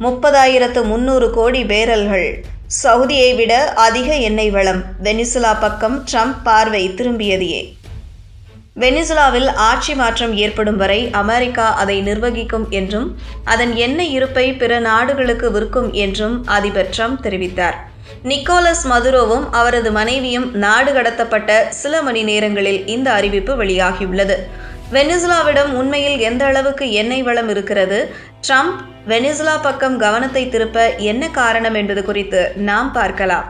30,300 கோடி பேரல்கள். சவுதியை விட அதிக எண்ணெய் வளம். வெனிசுலா பக்கம் ட்ரம்ப் பார்வை திரும்பியது ஏன்? வெனிசுலாவில் ஆட்சி மாற்றம் ஏற்படும் வரை அமெரிக்கா அதை நிர்வகிக்கும் என்றும் அதன் எண்ணெய் இருப்பை பிற நாடுகளுக்கு விற்கும் என்றும் அதிபர் ட்ரம்ப் தெரிவித்தார். நிக்கோலஸ் மதுரோவும் அவரது மனைவியும் நாடு கடத்தப்பட்ட சில மணி நேரங்களில் இந்த அறிவிப்பு வெளியாகியுள்ளது. வெனிசுலாவிடம் உண்மையில் எந்த அளவுக்கு எண்ணெய் வளம் இருக்கிறது, ட்ரம்ப் வெனிசுலா பக்கம் கவனத்தை திருப்ப என்ன காரணம் என்பது குறித்து நாம் பார்க்கலாம்.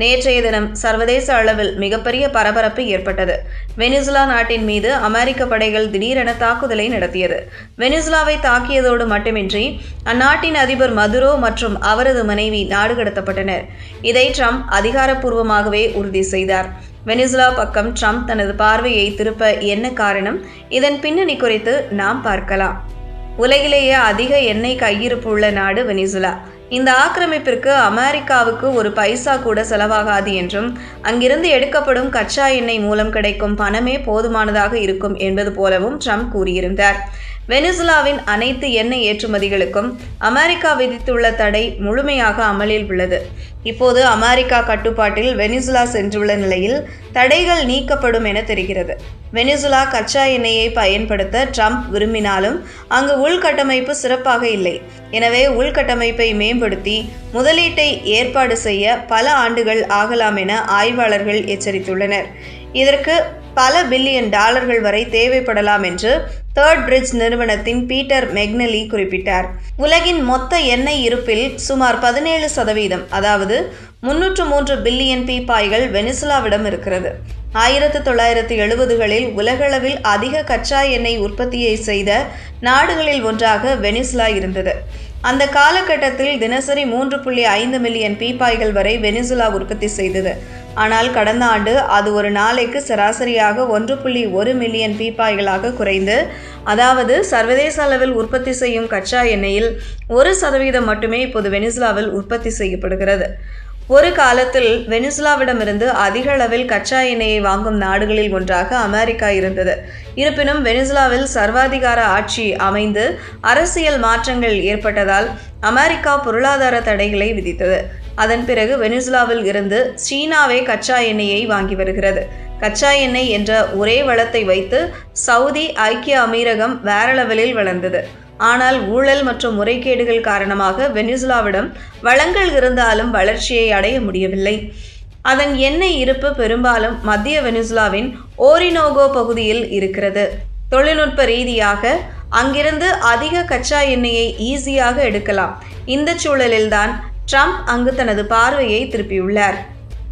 நேற்றைய தினம் சர்வதேச அளவில் மிகப்பெரிய பரபரப்பு ஏற்பட்டது. வெனிசுலா நாட்டின் மீது அமெரிக்க படைகள் திடீரென தாக்குதலை நடத்தியது. வெனிசுலாவை தாக்கியதோடு மட்டுமின்றி அந்நாட்டின் அதிபர் மதுரோ மற்றும் அவரது மனைவி நாடு கடத்தப்பட்டனர். இதை ட்ரம்ப் அதிகாரப்பூர்வமாகவே உறுதி செய்தார். வெனிசுலா பக்கம் ட்ரம்ப் தனது பார்வையை திருப்ப என்ன காரணம்? இதன் பின்னணி குறித்து நாம் பார்க்கலாம். உலகிலேயே அதிக எண்ணெய் கையிருப்பு உள்ள நாடு வெனிசுலா. இந்த ஆக்கிரமிப்பிற்கு அமெரிக்காவுக்கு ஒரு பைசா கூட செலவாகாது என்றும் அங்கிருந்து எடுக்கப்படும் கச்சா எண்ணெய் மூலம் கிடைக்கும் பணமே போதுமானதாக இருக்கும் என்பது போலவும் ட்ரம்ப் கூறியிருந்தார். வெனிசுலாவின் அனைத்து எண்ணெய் ஏற்றுமதிகளுக்கும் அமெரிக்கா விதித்துள்ள தடை முழுமையாக அமலில் உள்ளது. இப்போது அமெரிக்கா கட்டுப்பாட்டில் வெனிசுலா சென்றுள்ள நிலையில் தடைகள் நீக்கப்படும் என தெரிகிறது. வெனிசுலா கச்சா எண்ணெயை பயன்படுத்த ட்ரம்ப் விரும்பினாலும் அங்கு உள்கட்டமைப்பு சிறப்பாக இல்லை. எனவே உள்கட்டமைப்பை மேம்படுத்தி முதலீட்டை ஏற்பாடு செய்ய பல ஆண்டுகள் ஆகலாம் என ஆய்வாளர்கள் எச்சரித்துள்ளனர். இதற்கு பல பில்லியன் டாலர்கள் வரை தேவைப்படலாம் என்று தேர்ட் பிரிட்ஜ் நிறுவனத்தின் பீட்டர் மெக்னலி குறிப்பிட்டார். உலகின் மொத்த எண்ணெய் இருப்பில் சுமார் 17%, அதாவது 303 பில்லியன் பீப்பாய்கள் வெனிசுலாவிடம் இருக்கிறது. 1970களில் உலகளவில் அதிக கச்சா எண்ணெய் உற்பத்தியை செய்த நாடுகளில் ஒன்றாக வெனிசுலா இருந்தது. அந்த காலகட்டத்தில் தினசரி 3.5 மில்லியன் பீப்பாய்கள் வரை வெனிசுலா உற்பத்தி செய்தது. ஆனால் கடந்த ஆண்டு அது ஒரு நாளைக்கு சராசரியாக 1.1 மில்லியன் பீப்பாய்களாக குறைந்து, அதாவது சர்வதேச அளவில் உற்பத்தி செய்யும் கச்சா எண்ணெயில் 1% மட்டுமே இப்போது வெனிசுலாவில் உற்பத்தி செய்யப்படுகிறது. ஒரு காலத்தில் வெனிசுலாவிடமிருந்து அதிக அளவில் கச்சா எண்ணெயை வாங்கும் நாடுகளில் ஒன்றாக அமெரிக்கா இருந்தது. இருப்பினும் வெனிசுலாவில் சர்வாதிகார ஆட்சி அமைந்து அரசியல் மாற்றங்கள் ஏற்பட்டதால் அமெரிக்கா பொருளாதார தடைகளை விதித்தது. அதன் பிறகு வெனிசுலாவில் இருந்து சீனாவே கச்சா எண்ணெயை வாங்கி வருகிறது. கச்சா எண்ணெய் என்ற ஒரே வளத்தை வைத்து சவுதி, ஐக்கிய அமீரகம் வேற லெவலில் வளர்ந்தது. ஆனால் ஊழல் மற்றும் முறைகேடுகள் காரணமாக வெனிசுலாவிடம் வளங்கள் இருந்தாலும் வளர்ச்சியை அடைய முடியவில்லை. அதன் எண்ணெய் இருப்பு பெரும்பாலும் மத்திய வெனிசுலாவின் ஓரினோகோ பகுதியில் இருக்கிறது. தொழில்நுட்ப ரீதியாக அங்கிருந்து அதிக கச்சா எண்ணெயை ஈஸியாக எடுக்கலாம். இந்த சூழலில்தான் ட்ரம்ப் அங்கு தனது பார்வையை திருப்பியுள்ளார்.